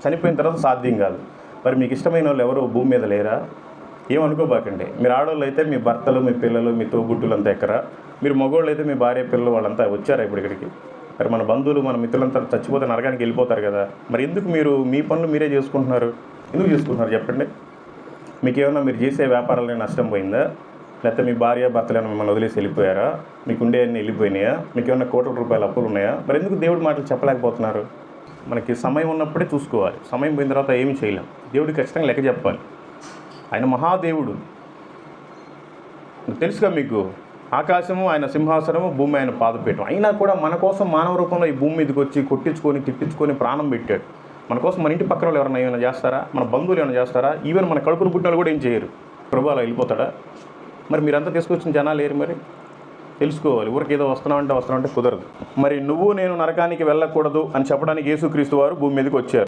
చనిపోయిన తర్వాత సాధ్యం కాదు. మరి మీకు ఇష్టమైన వాళ్ళు ఎవరు భూమి మీద లేరా? ఏమనుకోబాకండి. మీరు ఆడవాళ్ళు అయితే మీ భర్తలు, మీ పిల్లలు, మీ తోబుట్టులు అంతా ఎక్కరా? మీరు మగవాళ్ళు అయితే మీ భార్య, పిల్లలు వాళ్ళంతా వచ్చారా ఇప్పుడు ఇక్కడికి? మరి మన బంధువులు, మన మిత్రులంతా చచ్చిపోతే నరకానికి వెళ్ళిపోతారు కదా. మరి ఎందుకు మీరు మీ పనులు మీరే చేసుకుంటున్నారు? ఎందుకు చేసుకుంటున్నారు చెప్పండి? మీకేమన్నా మీరు చేసే వ్యాపారాలనే నష్టం పోయిందా? లేకపోతే మీ భార్య, భర్తలు ఏమైనా మిమ్మల్ని వదిలేసి వెళ్ళిపోయారా? మీకు ఉండేవన్నీ వెళ్ళిపోయినాయా? మీకు ఏమైనా కోట్ల రూపాయల అప్పులు ఉన్నాయా? మరి ఎందుకు దేవుడి మాటలు చెప్పలేకపోతున్నారు? మనకి సమయం ఉన్నప్పుడే చూసుకోవాలి. సమయం పోయిన తర్వాత ఏమీ చేయలేం. దేవుడికి ఖచ్చితంగా లెక్క చెప్పాలి. ఆయన మహాదేవుడు. తెలుసుగా మీకు, ఆకాశము ఆయన సింహాసనము, భూమి ఆయన పాదపీఠం. అయినా కూడా మన కోసం మానవ రూపంలో ఈ భూమి మీదకి వచ్చి కొట్టించుకొని, తిట్టించుకొని ప్రాణం పెట్టాడు. మన కోసం మన ఇంటి పక్కన వాళ్ళు ఎవరైనా ఏమైనా చేస్తారా? మన బంధువులు ఏమైనా చేస్తారా? ఈవెన్ మన కడుపును పుట్టిన వాళ్ళు కూడా ఏం చేయరు. ప్రభు అలా వెళ్ళిపోతాడా? మరి మీరంతా తీసుకొచ్చిన జనాలు లేరు. మరి తెలుసుకోవాలి. ఊరికి ఏదో వస్తున్నామంటే కుదరదు. మరి నువ్వు నేను నరకానికి వెళ్ళకూడదు అని చెప్పడానికి యేసుక్రీస్తు వారు భూమి మీదకి వచ్చారు.